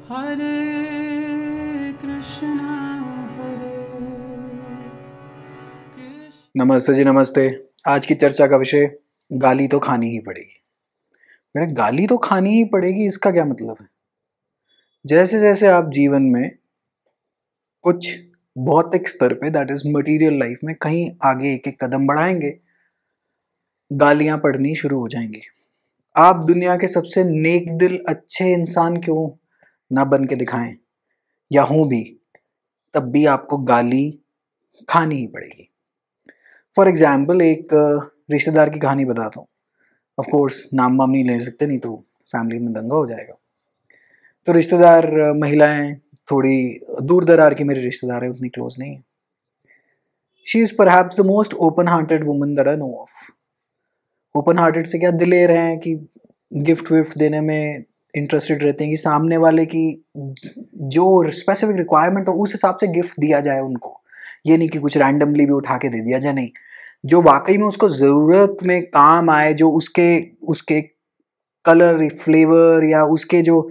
हरे कृष्णा हरे कृष्ण। नमस्ते जी, नमस्ते। आज की चर्चा का विषय गाली तो खानी ही पड़ेगी। मेरा गाली तो खानी ही पड़ेगी, इसका क्या मतलब है? जैसे जैसे आप जीवन में कुछ भौतिक स्तर पे, दैट इज मटेरियल लाइफ में, कहीं आगे एक एक कदम बढ़ाएंगे, गालियां पड़नी शुरू हो जाएंगी। आप दुनिया के सबसे नेक दिल अच्छे इंसान क्यों ना बन के दिखाएं या हों भी, तब भी आपको गाली खानी ही पड़ेगी। फॉर एग्जाम्पल, एक रिश्तेदार की कहानी बताता हूँ। ऑफ कोर्स नाम वाम नहीं ले सकते, नहीं तो फैमिली में दंगा हो जाएगा। तो रिश्तेदार महिलाएं थोड़ी दूर दरार की मेरी रिश्तेदार है, उतनी क्लोज नहीं है। She is perhaps the most open hearted woman that I know of. Open hearted से क्या, दिलेर हैं कि गिफ्ट विफ्ट देने में इंटरेस्टेड रहते हैं कि सामने वाले की जो स्पेसिफिक रिक्वायरमेंट हो उस हिसाब से गिफ्ट दिया जाए उनको। ये नहीं कि कुछ रैंडमली भी उठा के दे दिया जाए, नहीं, जो वाकई में उसको ज़रूरत में काम आए, जो उसके उसके कलर फ्लेवर या उसके जो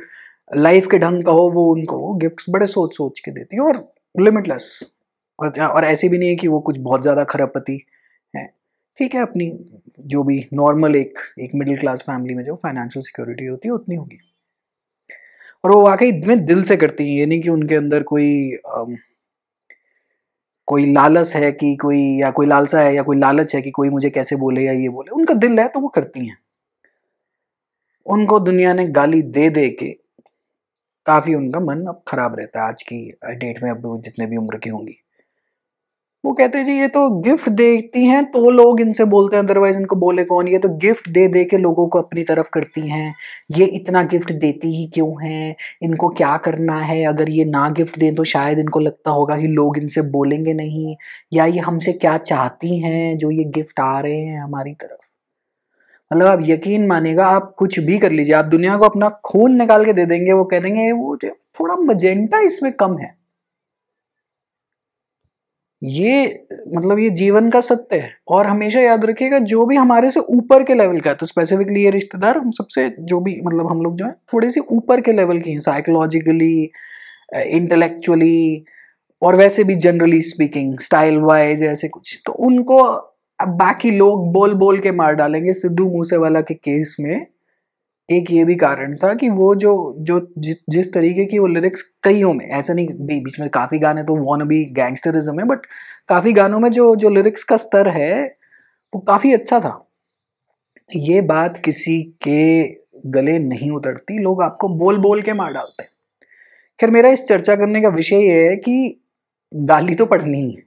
लाइफ के ढंग का हो, वो उनको गिफ्ट्स बड़े सोच सोच के देती हैं और लिमिटलेस। और ऐसे भी नहीं है कि वो कुछ बहुत ज़्यादा खरबपति है। ठीक है, अपनी जो भी नॉर्मल एक एक मिडिल क्लास फैमिली में जो फाइनेंशियल सिक्योरिटी होती है उतनी होगी, और वो वाकई में दिल से करती हैं। ये नहीं कि उनके अंदर कोई लालच है कि कोई, या कोई लालसा है या कोई लालच है कि कोई मुझे कैसे बोले या ये बोले। उनका दिल है तो वो करती हैं। उनको दुनिया ने गाली दे दे के काफ़ी उनका मन अब खराब रहता है आज की डेट में। अब वो जितने भी उम्र की होंगी, वो कहते हैं जी ये तो गिफ्ट देती हैं तो लोग इनसे बोलते हैं, अदरवाइज इनको बोले कौन। ये तो गिफ्ट दे दे के लोगों को अपनी तरफ करती हैं। ये इतना गिफ्ट देती ही क्यों हैं? इनको क्या करना है? अगर ये ना गिफ्ट दें तो शायद इनको लगता होगा कि लोग इनसे बोलेंगे नहीं, या ये हमसे क्या चाहती हैं जो ये गिफ्ट आ रहे हैं हमारी तरफ। मतलब आप यकीन मानिएगा, आप कुछ भी कर लीजिए, आप दुनिया को अपना खून निकाल के दे देंगे, वो कह देंगे वो जो थोड़ा मजेंटा इसमें कम है। ये मतलब ये जीवन का सत्य है। और हमेशा याद रखिएगा, जो भी हमारे से ऊपर के लेवल का है, तो स्पेसिफिकली ये रिश्तेदार हम सबसे जो भी, मतलब हम लोग जो है थोड़ी सी ऊपर के लेवल की हैं, साइकोलॉजिकली, इंटेलेक्चुअली, और वैसे भी जनरली स्पीकिंग, स्टाइल वाइज ऐसे कुछ, तो उनको अब बाकी लोग बोल बोल के मार डालेंगे। सिद्धू मूसेवाला के केस में एक ये भी कारण था कि वो जो जो जिस तरीके की वो लिरिक्स, कईयों में, ऐसा नहीं, बीच में काफ़ी गाने तो वॉनबी गैंगस्टरिज्म है, बट काफ़ी गानों में जो जो लिरिक्स का स्तर है वो काफ़ी अच्छा था। ये बात किसी के गले नहीं उतरती, लोग आपको बोल बोल के मार डालते हैं। खैर, मेरा इस चर्चा करने का विषय ये है कि गाली तो पढ़नी ही है,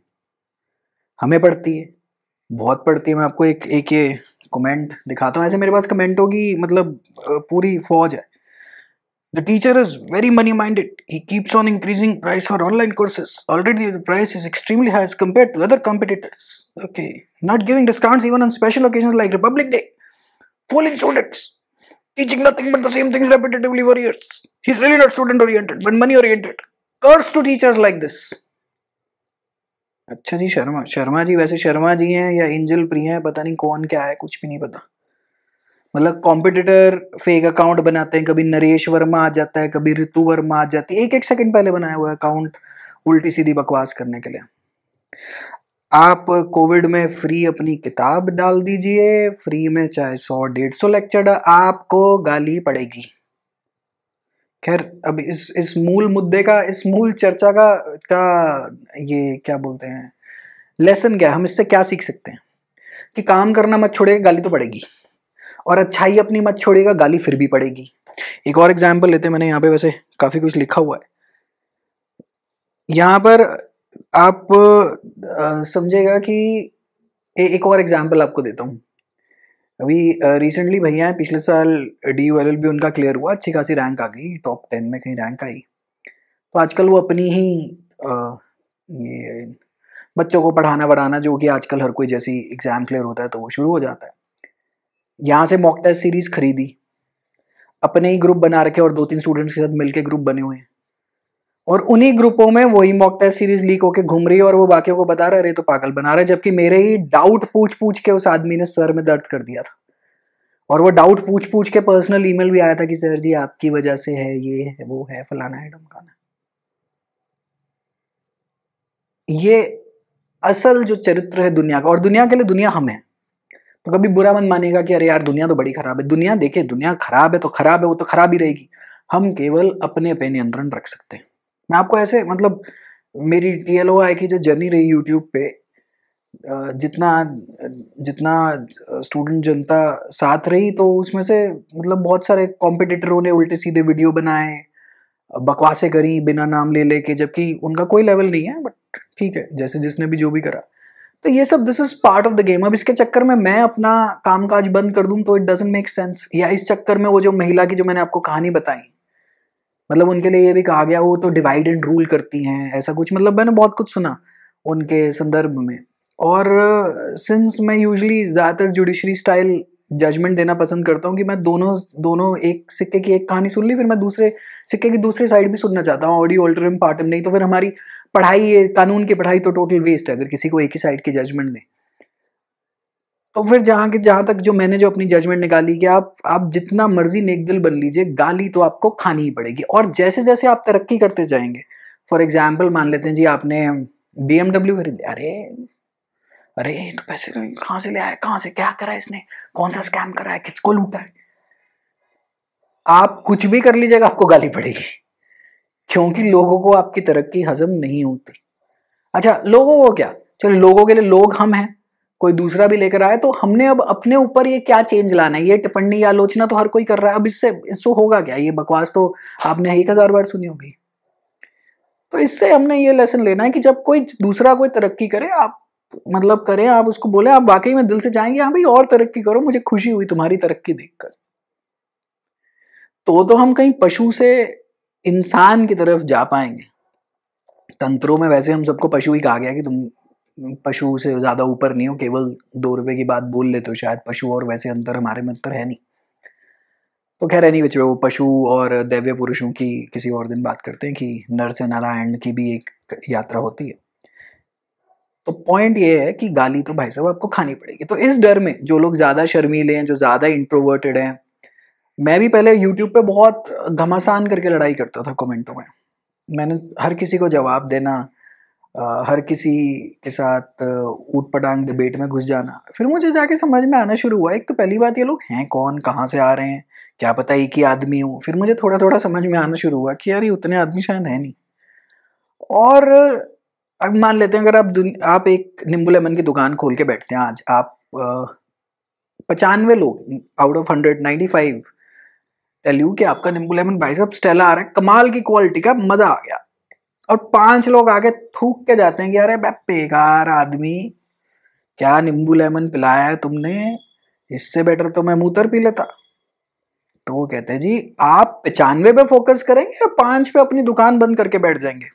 हमें पड़ती है, बहुत पड़ती है। मैं आपको एक एक ये कमेंट दिखाता हूँ। ऐसे मेरे पास कमेंटों की मतलब पूरी फौज है। The teacher is very money minded. He keeps on increasing price for online courses. Already the price is extremely high as compared to other competitors. Okay. Not giving discounts even on special occasions like Republic Day. Fooling students. Teaching nothing but the same things repetitively for years. He's really not student oriented but money oriented. Curse to teachers like this. अच्छा जी, शर्मा जी, वैसे शर्मा जी हैं या angel प्रिया हैं, पता नहीं कौन क्या है, कुछ भी नहीं पता। मतलब कॉम्पिटिटर फेक अकाउंट बनाते हैं, कभी नरेश वर्मा आ जाता है, कभी ऋतु वर्मा आ जाती है, एक सेकंड पहले बनाया हुआ अकाउंट उल्टी सीधी बकवास करने के लिए। आप कोविड में फ्री अपनी किताब डाल दीजिए, फ्री में चाहे 100-150 लेक्चर, आपको गाली पड़ेगी। खैर, अब इस मूल मुद्दे का, इस मूल चर्चा का ये क्या बोलते हैं, लेसन क्या है, हम इससे क्या सीख सकते हैं? कि काम करना मत छोड़िएगा, गाली तो पड़ेगी, और अच्छाई अपनी मत छोड़िएगा, गाली फिर भी पड़ेगी। एक और एग्जाम्पल लेते हैं, मैंने यहाँ पे वैसे काफ़ी कुछ लिखा हुआ है। यहाँ पर आप समझेगा कि एक और एग्जाम्पल आपको देता हूँ। अभी रिसेंटली भैया हैं, पिछले साल DULLB उनका क्लियर हुआ, अच्छी खासी रैंक आ गई, टॉप 10 में कहीं रैंक आई। तो आजकल वो अपनी ही ये बच्चों को पढ़ाना वढ़ाना, जो कि आजकल हर कोई जैसी एग्जाम क्लियर होता है तो वो शुरू हो जाता है। यहाँ से मॉक टेस्ट सीरीज खरीदी, अपने ही ग्रुप बना रखे और 2-3 स्टूडेंट्स के साथ मिलके ग्रुप बने हुए हैं, और उन्हीं ग्रुपों में वही मॉक टेस्ट सीरीज लीक होके घूम रही है, और वो बाकियों को बता रहा है अरे तो पागल बना रहा है, जबकि मेरे ही डाउट पूछ पूछ के उस आदमी ने सर में दर्द कर दिया था। और वो डाउट पूछ पूछ के पर्सनल ईमेल भी आया था कि सर जी आपकी वजह से है, ये है, वो है, फलाना है, ढमकाना। ये असल जो चरित्र है दुनिया का, और दुनिया के लिए दुनिया हम है। तो कभी बुरा मन मानेगा कि अरे यार दुनिया तो बड़ी खराब है। दुनिया देखिए, दुनिया खराब है तो खराब है, वो तो खराब ही रहेगी। हम केवल अपने पे नियंत्रण रख सकते हैं। मैं आपको ऐसे मतलब मेरी TLOI की जो जर्नी रही यूट्यूब पे, जितना जितना स्टूडेंट जनता साथ रही, तो उसमें से मतलब बहुत सारे कॉम्पिटिटरों ने उल्टे सीधे वीडियो बनाए, बकवासें करी बिना नाम ले लेके, जबकि उनका कोई लेवल नहीं है, बट ठीक है, जैसे जिसने भी जो भी करा। तो ये सब this is part of the game. अब इसके चक्कर में मैं अपना कामकाज बंद कर दूं तो इट डजंट मेक सेंस। या इस चक्कर में वो जो महिला की जो मैंने आपको कहानी बताई, मतलब उनके लिए ये भी कहा गया वो तो डिवाइड एंड रूल करती हैं, ऐसा कुछ, मतलब मैंने बहुत कुछ सुना उनके संदर्भ में। और सिंस मैं यूजुअली ज़्यादातर जुडिशरी स्टाइल जजमेंट देना पसंद करता हूँ कि मैं दोनों दोनों एक सिक्के की एक कहानी सुन ली, फिर मैं दूसरे सिक्के की दूसरी साइड भी सुनना चाहता हूँ, ऑडियो ऑल्टरम पार्टम। नहीं तो फिर हमारी पढ़ाई, ये कानून की पढ़ाई तो टोटल वेस्ट है अगर किसी को एक ही साइड की जजमेंट दें। तो फिर जहां तक जो मैंने जो अपनी जजमेंट निकाली कि आप जितना मर्जी नेक दिल बन लीजिए, गाली तो आपको खानी ही पड़ेगी। और जैसे जैसे आप तरक्की करते जाएंगे, फॉर एग्जाम्पल मान लेते हैं जी आपने BMW खरीदी, अरे अरे तो पैसे कहाँ से ले आया, कहाँ से, क्या करा इसने, कौन सा स्कैम करा है, किसको लूटा है। आप कुछ भी कर लीजिएगा आपको गाली पड़ेगी, क्योंकि लोगों को आपकी तरक्की हजम नहीं होती। अच्छा, लोगों को क्या, चलो लोगों के लिए लोग हम हैं, कोई दूसरा भी लेकर आए, तो हमने अब अपने ऊपर ये क्या चेंज लाना है। ये टिप्पणी या आलोचना तो हर कोई कर रहा है, अब इससे होगा क्या, ये बकवास तो आपने 1000 बार सुनी होगी। तो इससे हमने ये लेसन लेना है कि जब कोई दूसरा कोई तरक्की करे, आप मतलब करें, आप उसको बोले, आप वाकई में दिल से चाहेंगे हाँ भाई और तरक्की करो, मुझे खुशी हुई तुम्हारी तरक्की देखकर। तो हम कहीं पशु से इंसान की तरफ जा पाएंगे। तंत्रों में वैसे हम सबको पशु ही कहा गया कि तुम पशु से ज्यादा ऊपर नहीं हो, केवल 2 रुपए की बात बोल लेते हो शायद। पशु और वैसे अंतर हमारे में अंतर है नहीं। तो खैर एनी विच वे, वो पशु और दैव्य पुरुषों की किसी और दिन बात करते हैं कि नर से नारायण की भी एक यात्रा होती है। तो पॉइंट ये है कि गाली तो भाई साहब आपको खानी पड़ेगी। तो इस डर में जो लोग ज्यादा शर्मीले हैं, जो ज्यादा इंट्रोवर्टेड हैं, मैं भी पहले यूट्यूब पे बहुत घमासान करके लड़ाई करता था कमेंटों में। मैंने हर किसी को जवाब देना, हर किसी के साथ ऊट पटांग डिबेट में घुस जाना। फिर मुझे जाके समझ में आना शुरू हुआ, एक तो पहली बात ये लोग हैं कौन, कहाँ से आ रहे हैं, क्या पता एक ही आदमी हो। फिर मुझे थोड़ा थोड़ा समझ में आना शुरू हुआ कि यार ये उतने आदमी शायद है नहीं। और अब मान लेते हैं अगर आप एक नींबू लेमन की दुकान खोल के बैठते हैं आज, आप 95 लोग आउट ऑफ 100, 95 टेल यू कि आपका नींबू लेमन भाई साहब स्टेला आ रहा है, कमाल की क्वालिटी का, मजा आ गया। और 5 लोग आगे थूक के जाते हैं कि अरे बेकार आदमी, क्या नींबू लेमन पिलाया है तुमने, इससे बेटर तो मैं मूतर पी लेता। तो वो कहते हैं जी आप 95 पे फोकस करेंगे या 5 पे अपनी दुकान बंद करके बैठ जाएंगे।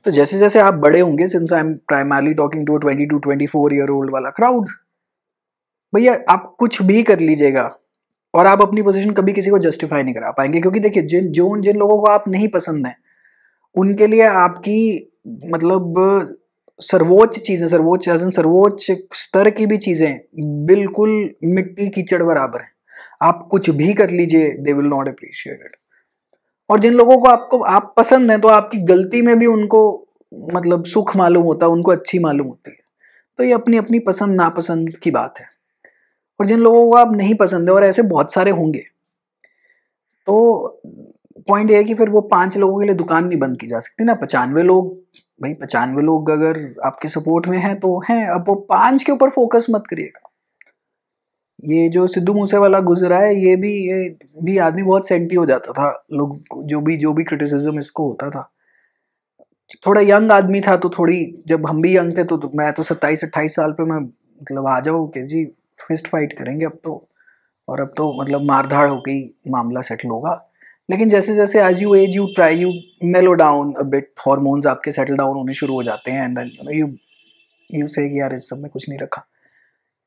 तो जैसे जैसे आप बड़े होंगे, since I am primarily talking to 22-24 year old वाला क्राउड, भैया आप कुछ भी कर लीजिएगा और आप अपनी पोजीशन कभी किसी को जस्टिफाई नहीं करा पाएंगे। क्योंकि देखिए जिन लोगों को आप नहीं पसंद है, उनके लिए आपकी मतलब सर्वोच्च चीजें, सर्वोच्च स्तर की भी चीजें बिल्कुल मिट्टी कीचड़ बराबर है। आप कुछ भी कर लीजिए, they will not appreciate it. और जिन लोगों को आपको आप पसंद है, तो आपकी गलती में भी उनको मतलब सुख मालूम होता है, उनको अच्छी मालूम होती है। तो ये अपनी अपनी पसंद नापसंद की बात है। और जिन लोगों को आप नहीं पसंद है, और ऐसे बहुत सारे होंगे, तो पॉइंट ये है कि फिर वो 5 लोगों के लिए दुकान नहीं बंद की जा सकती ना। 95 लोग, भाई 95 लोग अगर आपके सपोर्ट में हैं तो हैं। अब वो 5 के ऊपर फोकस मत करिएगा। ये जो सिद्धू मूसेवाला गुजरा है, ये भी आदमी बहुत सेंटी हो जाता था। लोग जो भी क्रिटिसिज्म इसको होता था, थोड़ा यंग आदमी था तो थोड़ी, जब हम भी यंग थे तो मैं तो 27-28 साल पे मैं मतलब आ जाओ कि जी फिस्ट फाइट करेंगे अब तो, और अब तो मतलब मारधाड़ हो गई, मामला सेटल होगा। लेकिन जैसे जैसे as you age, you try, you mellow down a bit, hormones आपके सेटल डाउन होने शुरू हो जाते हैं, एंड देन यू से कि यार इस सब में कुछ नहीं रखा।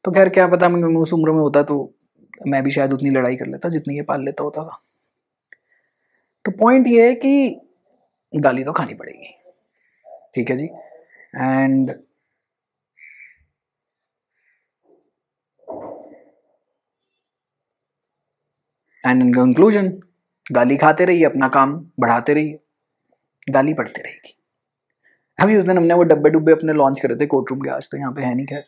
तो खैर क्या पता मैं उस उम्र में होता तो मैं भी शायद उतनी लड़ाई कर लेता जितनी ये पाल लेता होता था। तो पॉइंट ये है कि गाली तो खानी पड़ेगी, ठीक है जी। एंड एंड इन कंक्लूजन, गाली खाते रहिए, अपना काम बढ़ाते रहिए, गाली पड़ती रहेगी। अभी उस दिन हमने वो डब्बे डुब्बे अपने लॉन्च करे थे कोर्ट रूम के, आज तो यहाँ पे है नहीं खैर,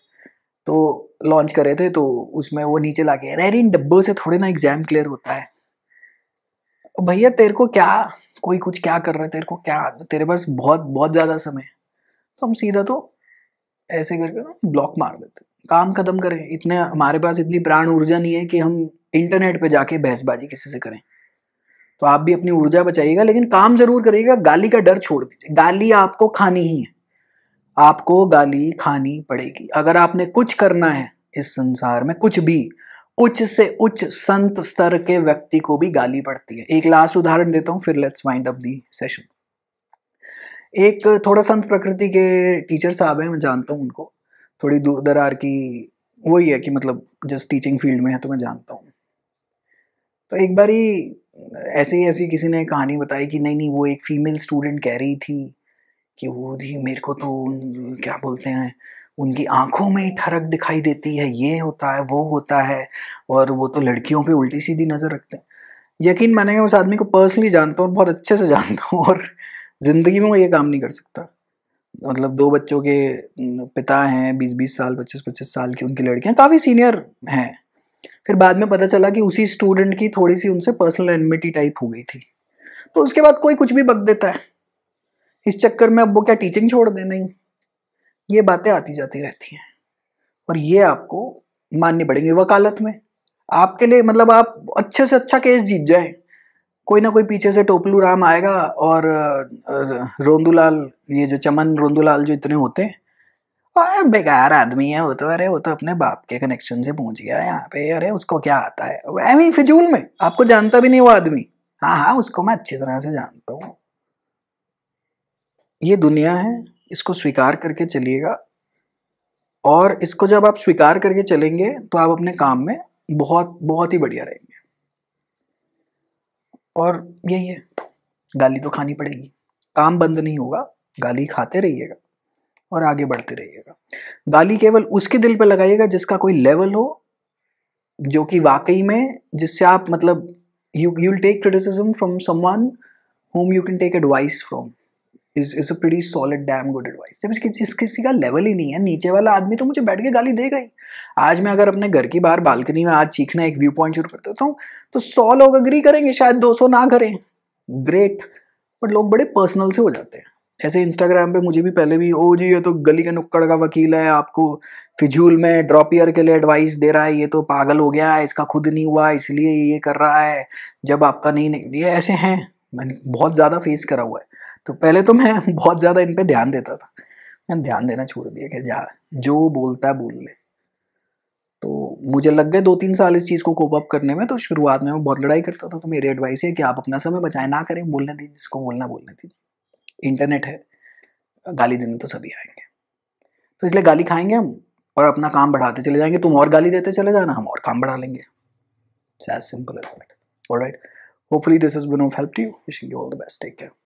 तो लॉन्च करे थे, तो उसमें वो नीचे लाके, अरे इन डब्बों से थोड़े ना एग्जाम क्लियर होता है। भैया तेरे को क्या, कोई कुछ क्या कर रहा है, तेरे को क्या, तेरे पास बहुत बहुत ज्यादा समय, तो हम सीधा तो ऐसे करके ना ब्लॉक मार देते, काम खत्म करें। इतने हमारे पास इतनी प्राण ऊर्जा नहीं है कि हम इंटरनेट पे जाके बहसबाजी किसी से करें। तो आप भी अपनी ऊर्जा बचाइएगा, लेकिन काम जरूर करिएगा। गाली का डर छोड़ दीजिए, गाली आपको खानी ही है, आपको गाली खानी पड़ेगी। अगर आपने कुछ करना है इस संसार में, कुछ भी, उच्च से उच्च संत स्तर के व्यक्ति को भी गाली पड़ती है। एक लास्ट उदाहरण देता हूं, फिर let's wind up the session. एक थोड़ा संत प्रकृति के टीचर साहब हैं, मैं जानता हूं उनको, थोड़ी दूर दरार की, वही है कि मतलब जस्ट टीचिंग फील्ड में है तो मैं जानता हूँ। तो एक बारी ऐसी किसी ने कहानी बताई कि नहीं वो एक फीमेल स्टूडेंट कह रही थी कि वो जी मेरे को तो क्या बोलते हैं, उनकी आंखों में ठरक दिखाई देती है, ये होता है वो होता है, और वो तो लड़कियों पे उल्टी सीधी नजर रखते हैं। यकीन मानेंगे, उस आदमी को पर्सनली जानता हूँ, बहुत अच्छे से जानता हूँ, और जिंदगी में वो ये काम नहीं कर सकता। मतलब 2 बच्चों के पिता हैं, 20-20 साल, 25-25 साल की उनकी लड़कियां, काफी सीनियर हैं। फिर बाद में पता चला कि उसी स्टूडेंट की थोड़ी सी उनसे पर्सनल एनमिटी टाइप हो गई थी। तो उसके बाद कोई कुछ भी बक देता है, इस चक्कर में अब वो क्या टीचिंग छोड़ दे? नहीं, ये बातें आती जाती रहती हैं, और ये आपको माननी पड़ेंगी वकालत में। आपके लिए मतलब आप अच्छे से अच्छा केस जीत जाए, कोई ना कोई पीछे से टोपलू राम आएगा और रोंदूलाल, ये जो चमन रोंदूलाल जो इतने होते हैं, और बेकार आदमी है वो तो, अरे वो तो अपने बाप के कनेक्शन से पहुंच गया यहाँ पे, अरे उसको क्या आता है, ऐਵੇਂ फिजूल में, आपको जानता भी नहीं वो आदमी। हाँ उसको मैं अच्छी तरह से जानता हूँ। ये दुनिया है, इसको स्वीकार करके चलिएगा, और इसको जब आप स्वीकार करके चलेंगे तो आप अपने काम में बहुत बहुत ही बढ़िया रहेंगे। और यही है, गाली तो खानी पड़ेगी, काम बंद नहीं होगा, गाली खाते रहिएगा और आगे बढ़ते रहिएगा। गाली केवल उसके दिल पे लगाइएगा जिसका कोई लेवल हो, जो कि वाकई में, जिससे आप मतलब you will take criticism from someone whom you can take advice from is a pretty solid damn good advice। जब किसी का लेवल ही नहीं है, नीचे वाला आदमी तो मुझे बैठ के गाली देगा ही। आज मैं अगर अपने घर की बाहर बालकनी में आज चीखना एक व्यू पॉइंट शुरू कर देता हूँ तो 100 लोग अग्री करेंगे, शायद 200 ना करें, ग्रेट, बट लोग बड़े पर्सनल से हो जाते हैं। ऐसे इंस्टाग्राम पे मुझे भी पहले भी, ओ जी ये तो गली के नुक्कड़ का वकील है, आपको फिजूल में ड्रॉप ईयर के लिए एडवाइस दे रहा है, ये तो पागल हो गया है, इसका खुद नहीं हुआ इसलिए ये कर रहा है, जब आपका नहीं, ये ऐसे हैं, मैंने बहुत ज़्यादा फेस करा हुआ है। तो पहले तो मैं बहुत ज़्यादा इन पे ध्यान देता था, मैंने ध्यान देना छोड़ दिया कि जा जो बोलता है बोल ले। तो मुझे लग गए 2-3 साल इस चीज़ को कोप अप करने में। तो शुरुआत में मैं बहुत लड़ाई करता था, तो मेरी एडवाइस है कि आप अपना समय बचाएं, ना करें, बोलने दीजिए जिसको बोलना बोलने दीजिए। इंटरनेट है, गाली देने तो सभी आएंगे, तो इसलिए गाली खाएंगे हम और अपना काम बढ़ाते चले जाएंगे। तुम और गाली देते चले जाना, हम और काम बढ़ा लेंगे। It's as simple as that. All right. Hopefully this has been of help to you. Wishing you all the best. Take care.